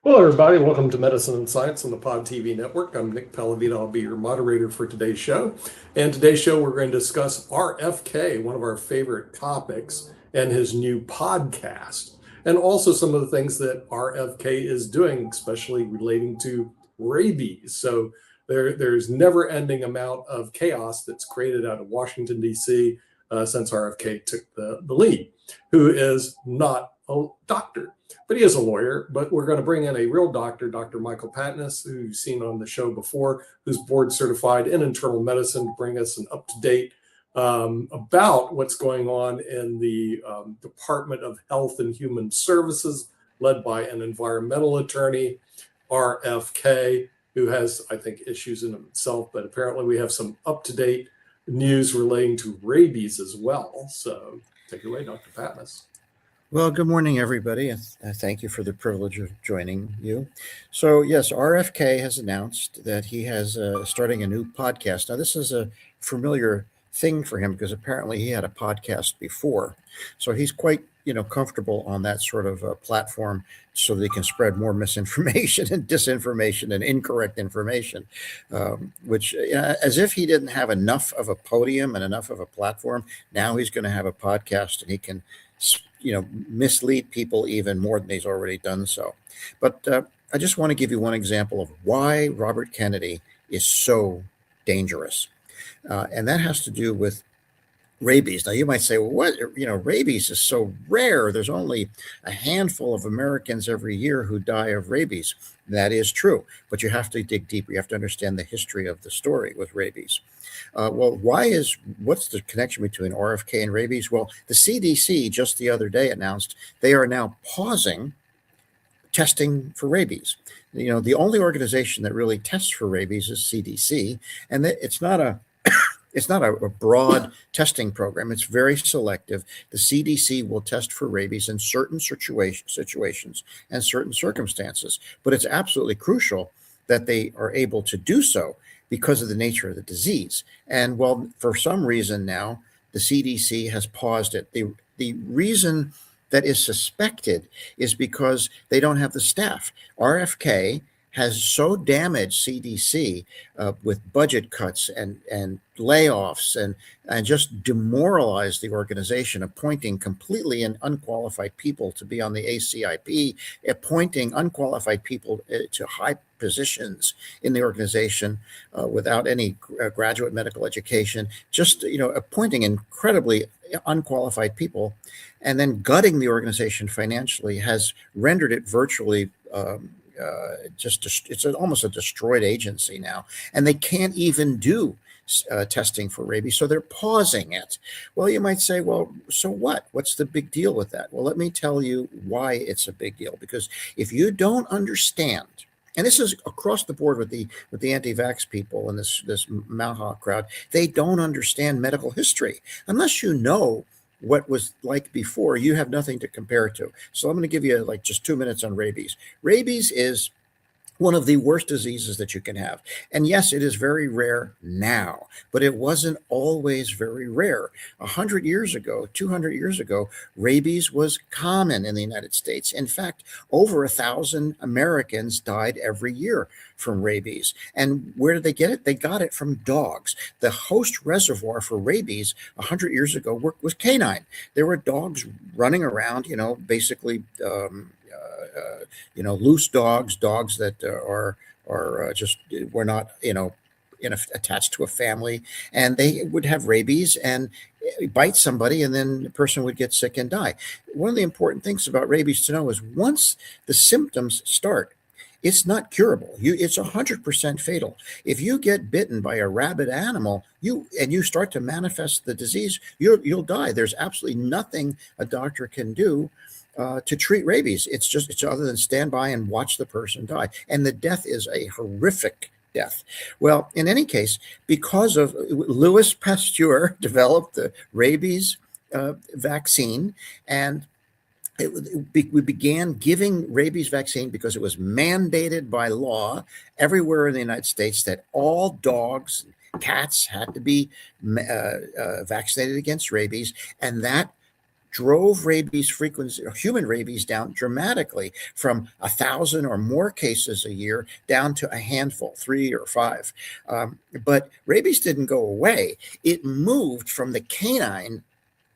Hello, everybody. Welcome to Medicine and Science on the Pod TV network. I'm Nick Palladino. I'll be your moderator for today's show. And today's show, we're going to discuss RFK, one of our favorite topics, and his new podcast, and also some of the things that RFK is doing, especially relating to rabies. So there's never-ending amount of chaos that's created out of Washington, D.C. Since RFK took the lead, who is not a doctor. But he is a lawyer. But we're going to bring in a real doctor, Dr. Michael Patness, who you've seen on the show before, who's board certified in internal medicine, to bring us an up-to-date about what's going on in the Department of Health and Human Services, led by an environmental attorney, RFK, who has, I think, issues in himself. But apparently we have some up-to-date news relating to rabies as well. So take it away, Dr. Patness. Well, good morning, everybody. Thank you for the privilege of joining you. So, yes, RFK has announced that he has starting a new podcast. Now, this is a familiar thing for him because apparently he had a podcast before. So he's quite, comfortable on that sort of platform so that he can spread more misinformation and disinformation and incorrect information, which as if he didn't have enough of a podium and enough of a platform, now he's going to have a podcast and he can mislead people even more than he's already done so. But I just want to give you one example of why Robert Kennedy is so dangerous. And that has to do with rabies. Now, you might say, well, what? Rabies is so rare. There's only a handful of Americans every year who die of rabies. That is true. But you have to dig deeper. You have to understand the history of the story with rabies. What's the connection between RFK and rabies? Well, the CDC just the other day announced they are now pausing testing for rabies. The only organization that really tests for rabies is CDC, and it's not a broad testing program. It's very selective. The CDC will test for rabies in certain situations and certain circumstances, but it's absolutely crucial that they are able to do so because of the nature of the disease. And well, for some reason now, the CDC has paused it. The reason that is suspected is because they don't have the staff. RFK has so damaged CDC with budget cuts and layoffs and just demoralized the organization, appointing completely unqualified people to be on the ACIP, appointing unqualified people to high positions in the organization without any graduate medical education, just appointing incredibly unqualified people, and then gutting the organization financially has rendered it virtually it's almost a destroyed agency now, and they can't even do testing for rabies, so they're pausing it. Well, you might say, well, so what? What's the big deal with that? Well, let me tell you why it's a big deal. Because if you don't understand, and this is across the board with the anti-vax people and this Mount Hawk crowd, they don't understand medical history. Unless you know what was like before, you have nothing to compare it to. So I'm going to give you just 2 minutes on rabies. Rabies is one of the worst diseases that you can have. And yes, it is very rare now, but it wasn't always very rare. 100 years ago, 200 years ago, rabies was common in the United States. In fact, over 1,000 Americans died every year from rabies. And where did they get it? They got it from dogs. The host reservoir for rabies 100 years ago was canine. There were dogs running around, basically loose dogs that are just were not attached to a family, and they would have rabies and bite somebody, and then the person would get sick and die. One of the important things about rabies to know is once the symptoms start, it's not curable. It's 100% fatal. If you get bitten by a rabid animal, you start to manifest the disease, you'll die. There's absolutely nothing a doctor can do to treat rabies. It's other than stand by and watch the person die. And the death is a horrific death. Well, in any case, because of Louis Pasteur developed the rabies vaccine, and we began giving rabies vaccine because it was mandated by law everywhere in the United States that all dogs and cats had to be vaccinated against rabies, and that drove rabies frequency, or human rabies, down dramatically from 1,000 or more cases a year down to a handful, 3 or 5. But rabies didn't go away. It moved from the canine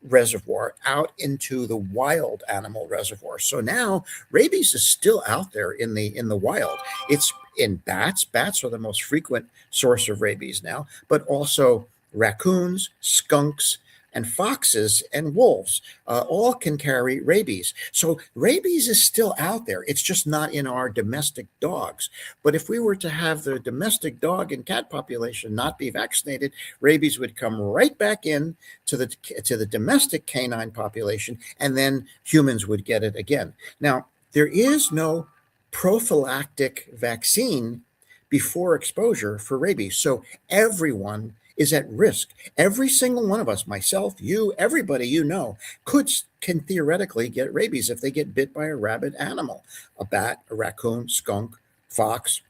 reservoir out into the wild animal reservoir. So now rabies is still out there in the wild. It's in bats. Bats are the most frequent source of rabies now, but also raccoons, skunks, and foxes and wolves all can carry rabies. So rabies is still out there. It's just not in our domestic dogs. But if we were to have the domestic dog and cat population not be vaccinated, rabies would come right back in to the domestic canine population, and then humans would get it again. Now, there is no prophylactic vaccine before exposure for rabies. So everyone is at risk. Every single one of us, myself, you, everybody you know, can theoretically get rabies if they get bit by a rabid animal, a bat, a raccoon, skunk, fox,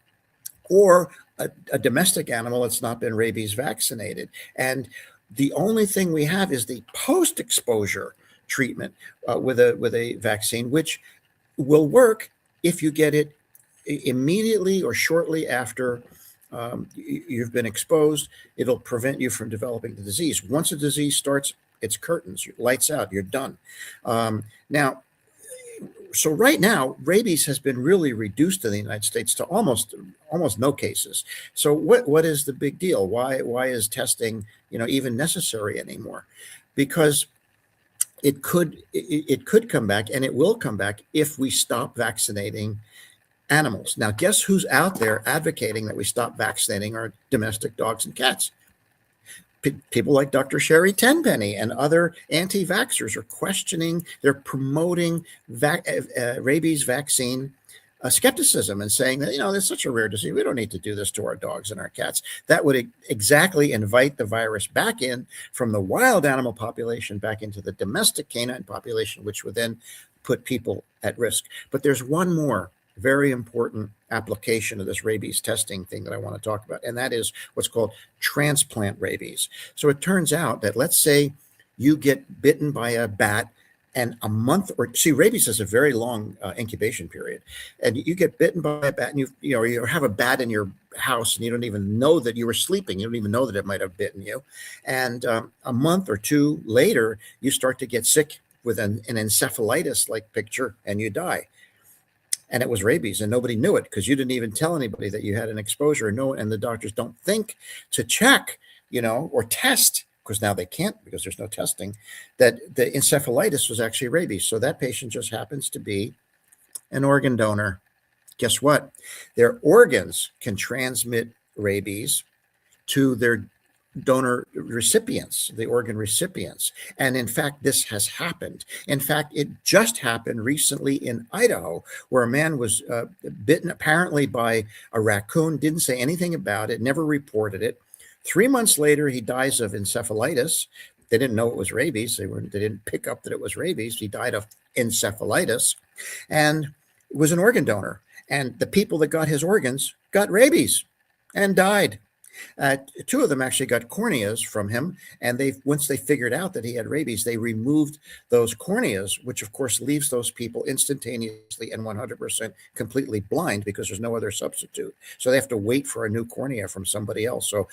or a domestic animal that's not been rabies vaccinated. And the only thing we have is the post-exposure treatment with a vaccine, which will work if you get it immediately or shortly after you've been exposed. It'll prevent you from developing the disease. Once a disease starts, it's curtains, lights out, you're done. Now, so right now, rabies has been really reduced in the United States to almost no cases. So what is the big deal? Why is testing even necessary anymore? Because it could come back, and it will come back if we stop vaccinating animals. Now, guess who's out there advocating that we stop vaccinating our domestic dogs and cats? People like Dr. Sherry Tenpenny and other anti-vaxxers are questioning, they're promoting rabies vaccine skepticism and saying that, there's such a rare disease. We don't need to do this to our dogs and our cats. That would exactly invite the virus back in from the wild animal population back into the domestic canine population, which would then put people at risk. But there's one more very important application of this rabies testing thing that I want to talk about, and that is what's called transplant rabies. So it turns out that, let's say you get bitten by a bat, and a month rabies has a very long incubation period, and you get bitten by a bat, and you have a bat in your house, and you don't even know that you were sleeping. You don't even know that it might have bitten you, and a month or two later, you start to get sick with an encephalitis-like picture, and you die. And it was rabies, and nobody knew it because you didn't even tell anybody that you had an exposure. And the doctors don't think to check, or test, because now they can't because there's no testing, that the encephalitis was actually rabies. So that patient just happens to be an organ donor. Guess what? Their organs can transmit rabies to their donor recipients, the organ recipients. And in fact, this has happened. In fact, it just happened recently in Idaho, where a man was bitten apparently by a raccoon, didn't say anything about it, never reported it. 3 months later, he dies of encephalitis. They didn't know it was rabies. They didn't pick up that it was rabies. He died of encephalitis and was an organ donor. And the people that got his organs got rabies and died. 2 of them actually got corneas from him, and once they figured out that he had rabies, they removed those corneas, which of course leaves those people instantaneously and 100% completely blind because there's no other substitute. So they have to wait for a new cornea from somebody else. So,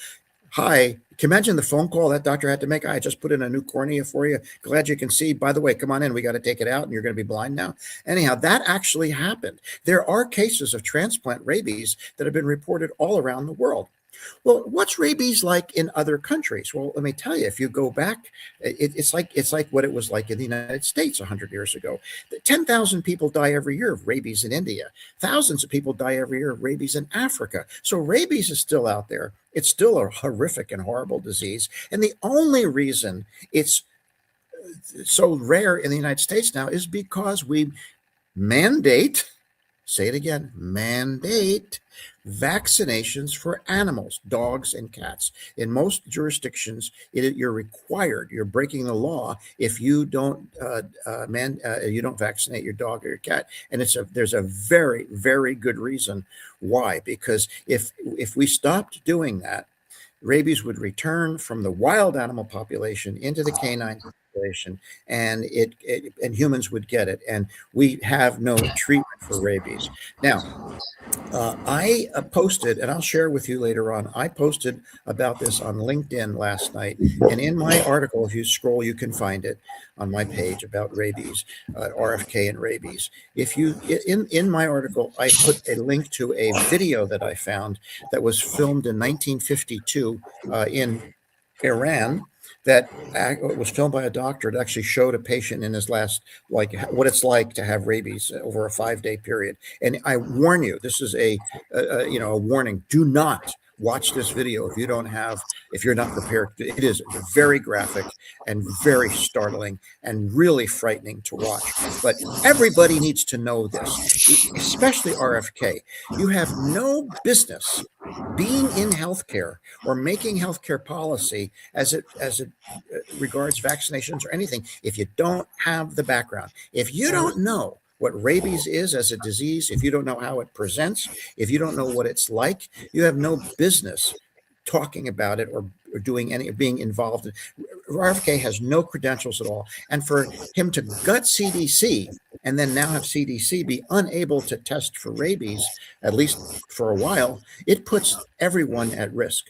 hi, can you imagine the phone call that doctor had to make? I just put in a new cornea for you. Glad you can see. By the way, come on in. We got to take it out, and you're going to be blind now. Anyhow, that actually happened. There are cases of transplant rabies that have been reported all around the world. Well, what's rabies like in other countries? Well, let me tell you, if you go back, it's like what it was like in the United States 100 years ago. 10,000 people die every year of rabies in India. Thousands of people die every year of rabies in Africa. So rabies is still out there. It's still a horrific and horrible disease. And the only reason it's so rare in the United States now is because we mandate, say it again, mandate vaccinations for animals, dogs and cats. In most jurisdictions, you're required. You're breaking the law if you don't vaccinate your dog or your cat. And there's a very, very good reason why. Because if we stopped doing that, rabies would return from the wild animal population into the canine population, and and humans would get it, and we have no treatment for rabies. Now, I posted, and I'll share with you later on. I posted about this on LinkedIn last night, and in my article, if you scroll, you can find it on my page about rabies, RFK and rabies. If you in my article, I put a link to a video that I found that was filmed in 1952 in Iran, that was filmed by a doctor. It actually showed a patient in his last, like, what it's like to have rabies over a 5-day period. And I warn you, this is a warning. Do not watch this video if you're not prepared. It is very graphic and very startling and really frightening to watch. But everybody needs to know this, especially RFK. You have no business being in healthcare or making healthcare policy as it regards vaccinations or anything if you don't have the background. If you don't know what rabies is as a disease, if you don't know how it presents, if you don't know what it's like, you have no business talking about it or being involved. RFK has no credentials at all. And for him to gut CDC and then now have CDC be unable to test for rabies, at least for a while, it puts everyone at risk.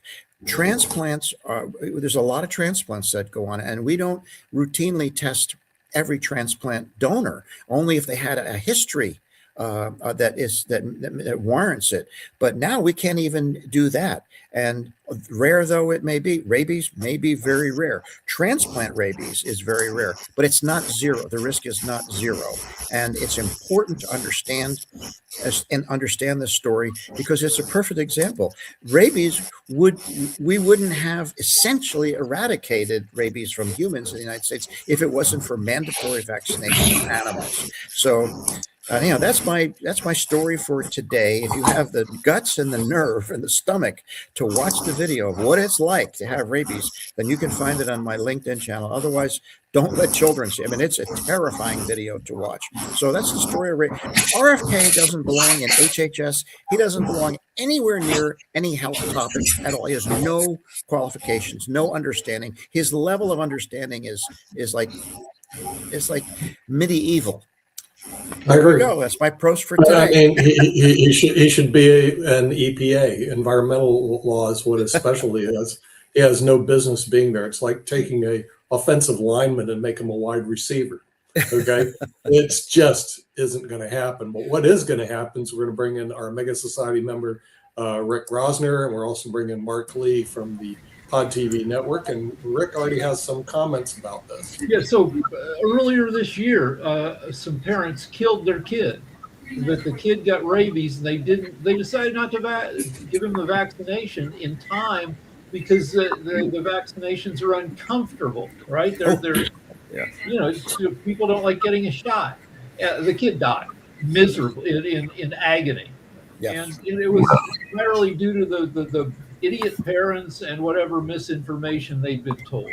Transplants there's a lot of transplants that go on, and we don't routinely test every transplant donor, only if they had a history that warrants it. But now we can't even do that. And rare though it may be, rabies may be very rare. Transplant rabies is very rare, but it's not zero. The risk is not zero. And it's important to understand this story because it's a perfect example. Rabies we wouldn't have essentially eradicated rabies from humans in the United States if it wasn't for mandatory vaccination of animals. So that's my story for today. If you have the guts and the nerve and the stomach to watch the video of what it's like to have rabies, then you can find it on my LinkedIn channel. Otherwise, don't let children see. I mean, it's a terrifying video to watch. So that's the story of rabies. RFK doesn't belong in HHS. He doesn't belong anywhere near any health topic at all. He has no qualifications, no understanding. His level of understanding is like medieval. I There we agree. go. That's my pros for I today. mean, he should be an EPA. Environmental law is what his specialty is. He has no business being there. It's like taking a offensive lineman and make him a wide receiver. Okay, it's just isn't going to happen. But what is going to happen is we're going to bring in our Mega Society member Rick Rosner, and we're also bringing Mark Lee from the Pod TV network. And Rick already has some comments about this. Yeah, so earlier this year, some parents killed their kid. That the kid got rabies, and they decided not to give him the vaccination in time because the vaccinations are uncomfortable, right? They're Yeah. people don't like getting a shot. The kid died miserably in agony, Yes. and it was entirely due to the idiot parents and whatever misinformation they've been told.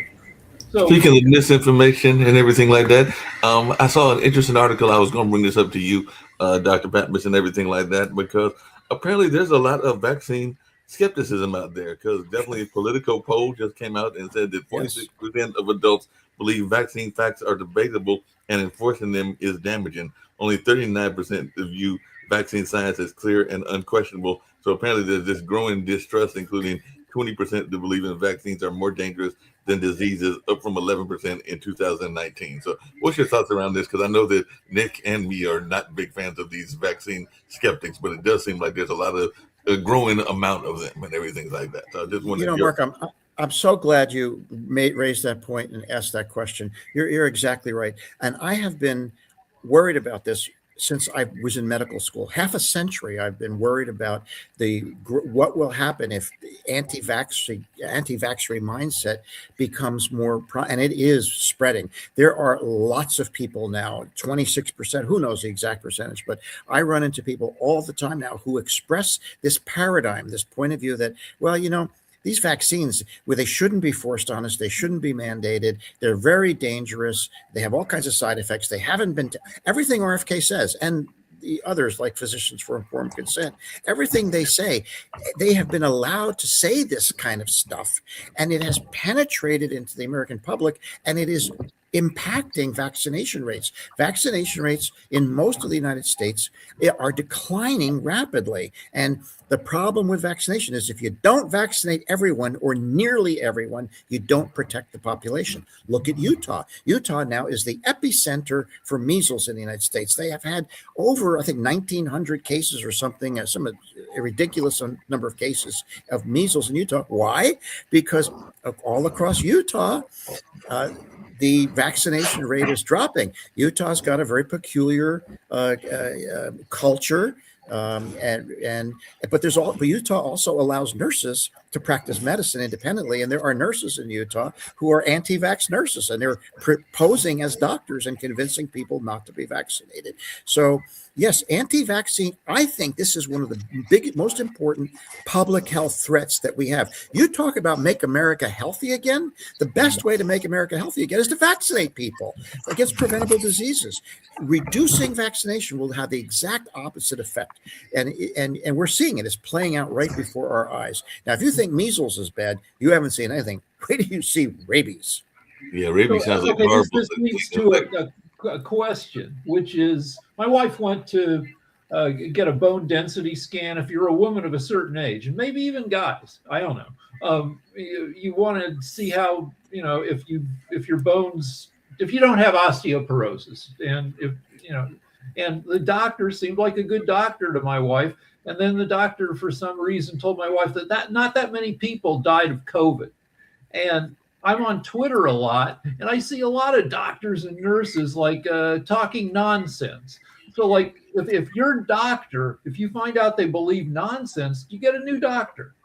So, speaking of misinformation and everything like that, I saw an interesting article. I was going to bring this up to you, Dr. Patmos, and everything like that, because apparently there's a lot of vaccine skepticism out there. Because definitely a Politico poll just came out and said that 46% of adults believe vaccine facts are debatable and enforcing them is damaging. Only 39% view vaccine science as clear and unquestionable. So apparently there's this growing distrust, including 20% that believe in vaccines are more dangerous than diseases, up from 11% in 2019. So what's your thoughts around this? Because I know that Nick and me are not big fans of these vaccine skeptics, but it does seem like there's a lot of a growing amount of them and everything like that. So I just wanted Mark, I'm so glad you raised that point and asked that question. You're exactly right. And I have been worried about this since I was in medical school. Half a century, I've been worried about what will happen if the anti-vaxxery mindset becomes more, and it is spreading. There are lots of people now, 26%, who knows the exact percentage, but I run into people all the time now who express this paradigm, this point of view that, well, these vaccines, where they shouldn't be forced on us, they shouldn't be mandated. They're very dangerous. They have all kinds of side effects. They haven't been everything RFK says, and the others like Physicians for Informed Consent, everything they say, they have been allowed to say this kind of stuff, and it has penetrated into the American public, and it is impacting vaccination rates. Vaccination rates in most of the United States are declining rapidly. And the problem with vaccination is if you don't vaccinate everyone or nearly everyone, you don't protect the population. Look at Utah. Utah now is the epicenter for measles in the United States. They have had over, I think, 1,900 cases or something, a ridiculous number of cases of measles in Utah. Why? Because all across Utah, the vaccination rate is dropping. Utah's got a very peculiar culture, but Utah also allows nurses to practice medicine independently, and there are nurses in Utah who are anti-vax nurses, and they're posing as doctors and convincing people not to be vaccinated. So yes, anti-vaccine, I think this is one of the most important public health threats that we have. You talk about make America healthy again. The best way to make America healthy again is to vaccinate people against preventable diseases. Reducing vaccination will have the exact opposite effect. And we're seeing it. It's playing out right before our eyes. Now, if you think measles is bad, you haven't seen anything. Wait till you see rabies. Yeah, rabies sounds like horrible. horrible. This leads to a question, which is, my wife went to get a bone density scan. If you're a woman of a certain age, and maybe even guys, I don't know, you want to see how, if your bones, if you don't have osteoporosis, and and the doctor seemed like a good doctor to my wife. And then the doctor, for some reason, told my wife that not that many people died of COVID. And I'm on Twitter a lot, and I see a lot of doctors and nurses talking nonsense. So like if your doctor, if you find out they believe nonsense, you get a new doctor.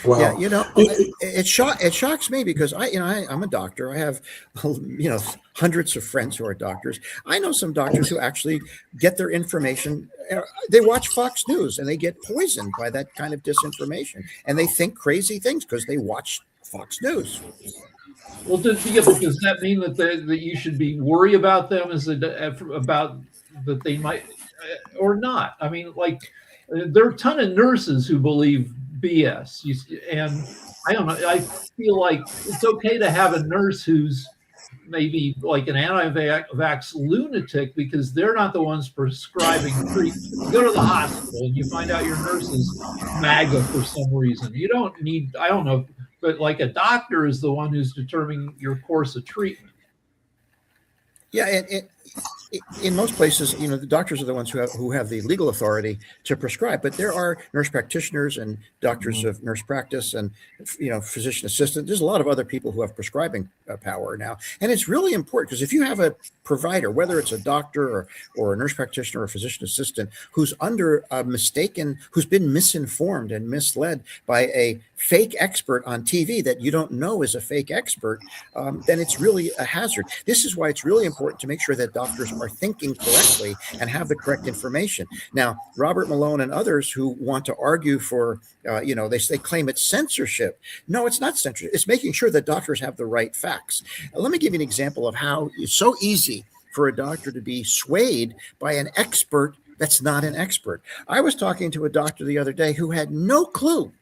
Wow. Yeah, it shocks me because I'm a doctor. I have hundreds of friends who are doctors. I know some doctors who actually get their information. They watch Fox News and they get poisoned by that kind of disinformation, and they think crazy things because they watch Fox News. Well, does that mean that you should be worried about them about that they might or not? I mean, there are a ton of nurses who believe BS, and I don't know. I feel like it's okay to have a nurse who's maybe like an anti-vax lunatic because they're not the ones prescribing treatment. You go to the hospital and you find out your nurse is MAGA for some reason. You don't need, I don't know, but like a doctor is the one who's determining your course of treatment. Yeah, in most places, the doctors are the ones who have the legal authority to prescribe. But there are nurse practitioners and doctors of nurse practice and physician assistant. There's a lot of other people who have prescribing power now, and it's really important because if you have a provider, whether it's a doctor or a nurse practitioner or a physician assistant, who's who's been misinformed and misled by a fake expert on TV that you don't know is a fake expert, then it's really a hazard. This is why it's really important to make sure that doctors are thinking correctly and have the correct information. Now, Robert Malone and others who want to argue for, they claim it's censorship. No, it's not censorship. It's making sure that doctors have the right facts. Let me give you an example of how it's so easy for a doctor to be swayed by an expert that's not an expert. I was talking to a doctor the other day who had no clue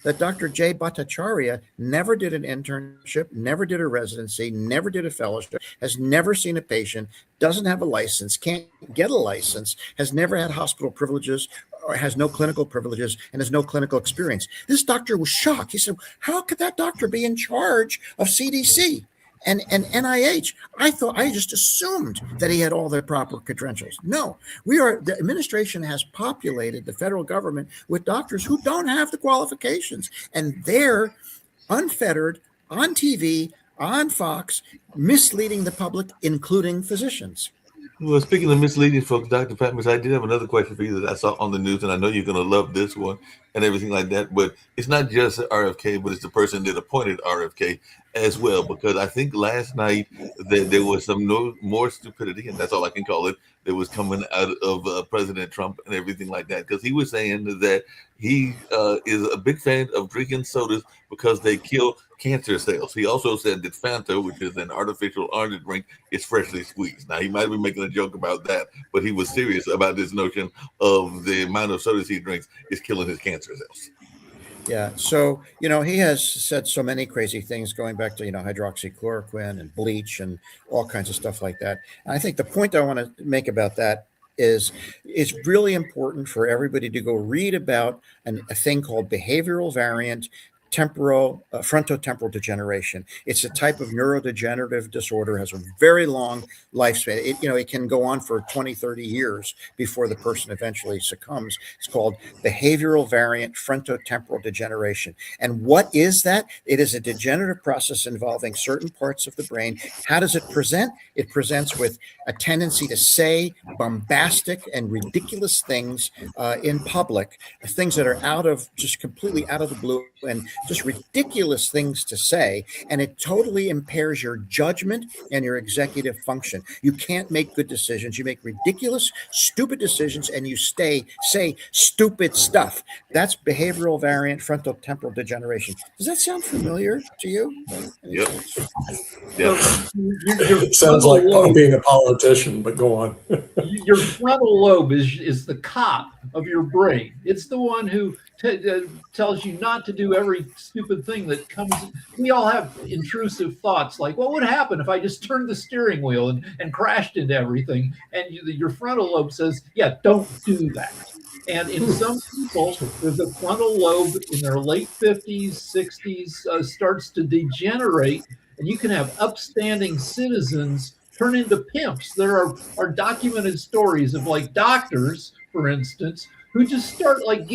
that Dr. Jay Bhattacharya never did an internship, never did a residency, never did a fellowship, has never seen a patient, doesn't have a license, can't get a license, has never had hospital privileges, or has no clinical privileges, and has no clinical experience. This doctor was shocked. He said, how could that doctor be in charge of CDC and NIH? I just assumed that he had all the proper credentials. No, the administration has populated the federal government with doctors who don't have the qualifications, and they're unfettered on TV, on Fox, misleading the public, including physicians. Well, speaking of misleading folks, Dr. Patmos, I did have another question for you that I saw on the news, and I know you're going to love this one and everything like that. But it's not just RFK, but it's the person that appointed RFK as well, because I think last night that there was some more stupidity, and that's all I can call it, that was coming out of President Trump and everything like that, because he was saying that he is a big fan of drinking sodas because they kill cancer cells. He also said that Fanta, which is an artificial orange drink, is freshly squeezed. Now, he might be making a joke about that, but he was serious about this notion of the amount of sodas he drinks is killing his cancer cells. Yeah. So, he has said so many crazy things going back to, hydroxychloroquine and bleach and all kinds of stuff like that. And I think the point I want to make about that is it's really important for everybody to go read about a thing called behavioral variant frontotemporal degeneration. It's a type of neurodegenerative disorder, has a very long lifespan. It can go on for 20, 30 years before the person eventually succumbs. It's called behavioral variant frontotemporal degeneration. And what is that? It is a degenerative process involving certain parts of the brain. How does it present? It presents with a tendency to say bombastic and ridiculous things in public, things that are completely out of the blue and just ridiculous things to say. And it totally impairs your judgment and your executive function. You can't make good decisions. You make ridiculous, stupid decisions, and you say stupid stuff. That's behavioral variant frontotemporal degeneration. Does that sound familiar to you? Yep. It sounds like being a politician, but go on. Your frontal lobe is the cop of your brain. It's the one who tells you not to do every stupid thing that comes. We all have intrusive thoughts like, what would happen if I just turned the steering wheel and crashed into everything? And your frontal lobe says, yeah, don't do that. And in some people, the frontal lobe in their late 50s, 60s starts to degenerate, and you can have upstanding citizens turn into pimps. There are documented stories of like doctors, for instance, who just start like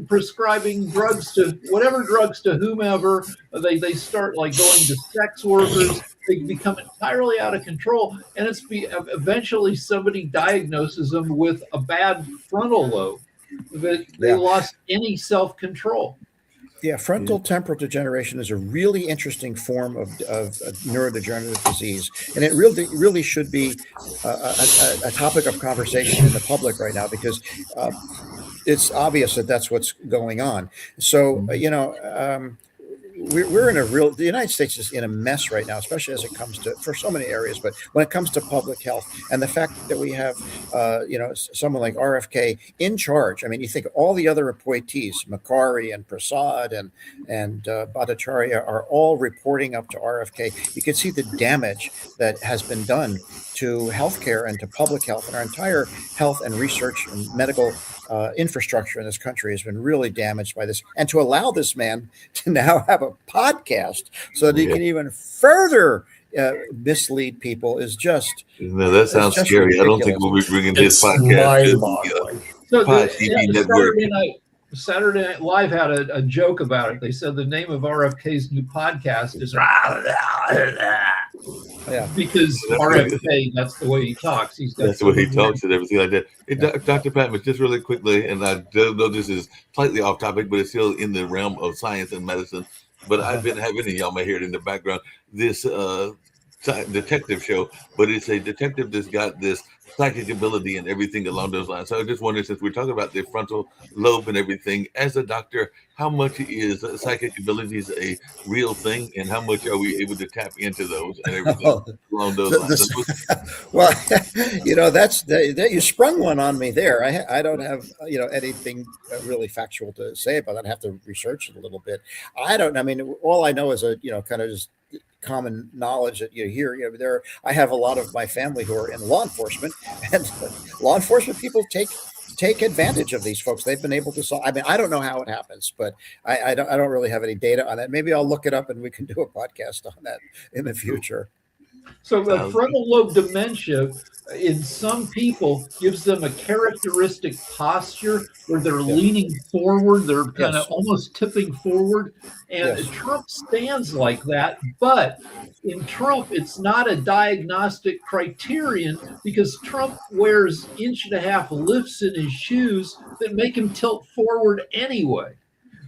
prescribing drugs to whomever. They start like going to sex workers. They become entirely out of control, and eventually somebody diagnoses them with a bad frontal lobe. That they lost any self-control. Yeah, frontal temporal degeneration is a really interesting form of neurodegenerative disease, and it really should be a topic of conversation in the public right now, because it's obvious that that's what's going on. So, we're in the United States is in a mess right now, especially as it comes to, for so many areas, but when it comes to public health and the fact that we have, someone like RFK in charge. I mean, you think all the other appointees, Makari and Prasad and Bhattacharya, are all reporting up to RFK. You can see the damage that has been done to healthcare and to public health, and our entire health and research and medical infrastructure in this country has been really damaged by this. And to allow this man to now have a podcast so that he can even further mislead people is just. No, that sounds scary. Ridiculous. I don't think we'll be bringing his podcast to the TV network. Saturday Night Live had a joke about it. They said the name of RFK's new podcast is because RFK, that's the way he talks. That's the way he talks and everything like that. Hey, Dr. Patman, just really quickly, and I don't know this is slightly off topic, but it's still in the realm of science and medicine. But I've been having, and y'all may hear it in the background, this detective show, but it's a detective that's got this psychic ability and everything along those lines. So I just wondered, since we're talking about the frontal lobe and everything, as a doctor, how much is psychic abilities a real thing, and how much are we able to tap into those and everything along those lines? Well, that's you sprung one on me there. I don't have anything really factual to say about that. I have to research it a little bit. I mean, all I know is kind of just common knowledge that you hear. I have a lot of my family who are in law enforcement, and law enforcement people take advantage of these folks. They've been able to solve. I mean, I don't know how it happens, but I don't really have any data on that. Maybe I'll look it up and we can do a podcast on that in the future. So the frontal lobe dementia in some people gives them a characteristic posture where they're leaning forward, they're kind of almost tipping forward. And Trump stands like that, but in Trump, it's not a diagnostic criterion because Trump wears 1.5 lifts in his shoes that make him tilt forward anyway.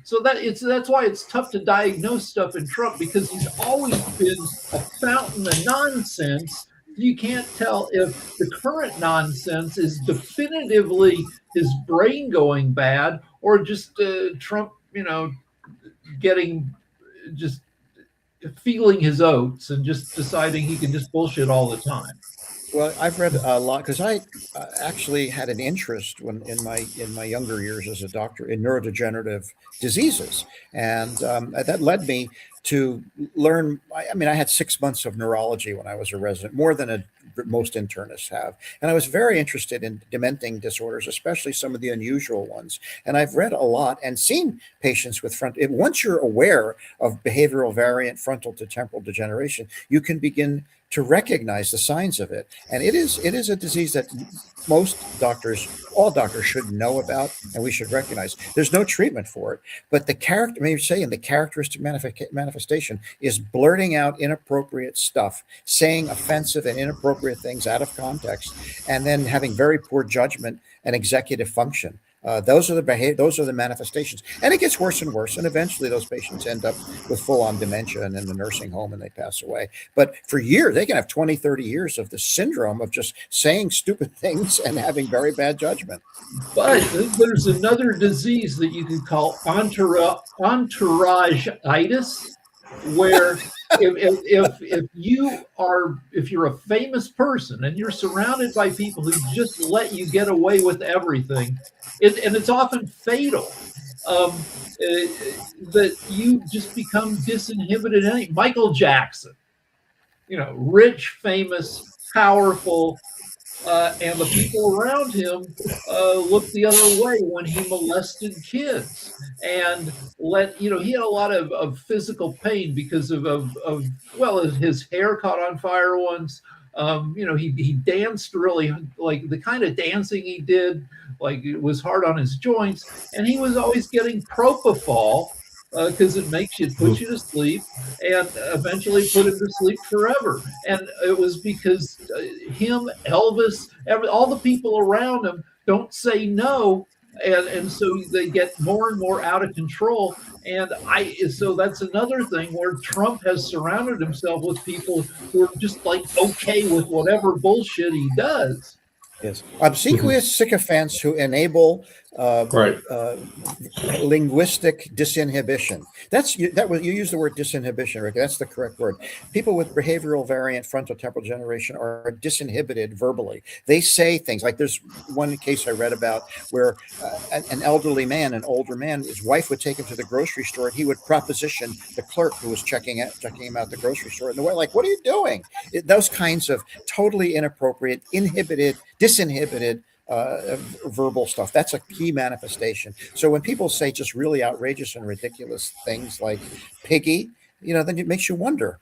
So that's why it's tough to diagnose stuff in Trump, because he's always been a fountain of nonsense. You can't tell if the current nonsense is definitively his brain going bad or just Trump, feeling his oats and just deciding he can just bullshit all the time. Well, I've read a lot because I actually had an interest when in my younger years as a doctor in neurodegenerative diseases, and that led me to learn. I mean, I had 6 months of neurology when I was a resident, more than most internists have, and I was very interested in dementing disorders, especially some of the unusual ones. And I've read a lot and seen patients with once you're aware of behavioral variant frontal to temporal degeneration, you can begin to recognize the signs of it. And it is a disease that most doctors, all doctors should know about, and we should recognize. There's no treatment for it, but the character, maybe saying the characteristic manifestation is blurting out inappropriate stuff, saying offensive and inappropriate things out of context, and then having very poor judgment and executive function. Those are the manifestations, and it gets worse and worse. And eventually, those patients end up with full-on dementia and in the nursing home, and they pass away. But for years, they can have 20, 30 years of the syndrome of just saying stupid things and having very bad judgment. But there's another disease that you could call entourage-itis, where if you're a famous person and you're surrounded by people who just let you get away with everything, and it's often fatal, that you just become disinhibited. Michael Jackson, rich, famous, powerful, and the people around him looked the other way when he molested kids, and he had a lot of physical pain because of his hair caught on fire once. He danced really, like the kind of dancing he did, like it was hard on his joints, and he was always getting propofol because it puts you to sleep, and eventually put him to sleep forever. And it was because him, Elvis, all the people around him don't say no, and so they get more and more out of control. And so that's another thing where Trump has surrounded himself with people who are just like okay with whatever bullshit he does. Yes, obsequious sycophants who enable linguistic disinhibition. You use the word disinhibition, Rick. That's the correct word. People with behavioral variant frontal temporal degeneration are disinhibited verbally. They say things like, there's one case I read about where an older man, his wife would take him to the grocery store, and he would proposition the clerk who was checking him out the grocery store, and they're like, "What are you doing?" Those kinds of totally inappropriate, disinhibited verbal stuff. That's a key manifestation. So when people say just really outrageous and ridiculous things like piggy, then it makes you wonder.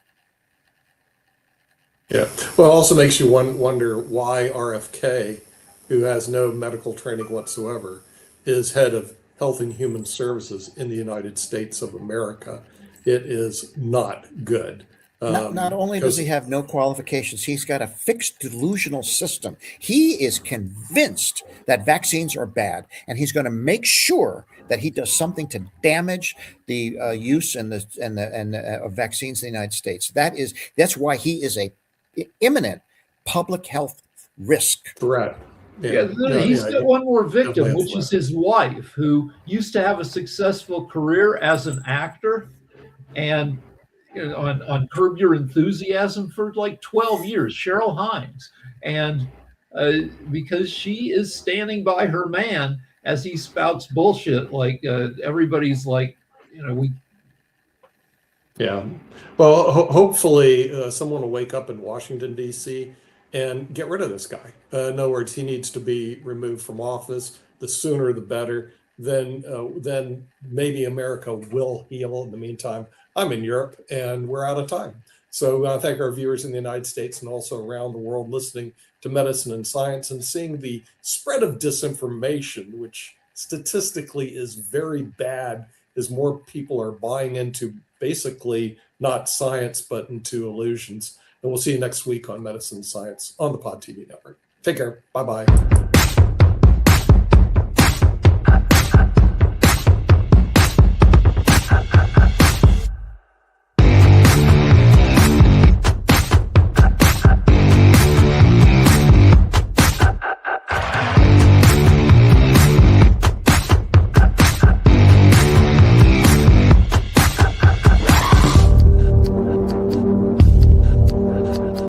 Yeah. Well, it also makes you wonder why RFK, who has no medical training whatsoever, is head of Health and Human Services in the United States of America. It is not good. Not only does he have no qualifications, he's got a fixed delusional system. He is convinced that vaccines are bad, and he's going to make sure that he does something to damage the use of vaccines in the United States. That's why he is a imminent public health risk. Threat. He's got one more victim, which is his wife, who used to have a successful career as an actor, and on Curb Your Enthusiasm for like 12 years, Cheryl Hines. And because she is standing by her man as he spouts bullshit, like everybody's like, Yeah. Well, hopefully someone will wake up in Washington, D.C. and get rid of this guy. In other words, he needs to be removed from office. The sooner the better. Then maybe America will heal. In the meantime, I'm in Europe and we're out of time. So I thank our viewers in the United States and also around the world listening to Medicine and Science and seeing the spread of disinformation, which statistically is very bad as more people are buying into basically not science, but into illusions. And we'll see you next week on Medicine and Science on the Pod TV network. Take care. Bye-bye.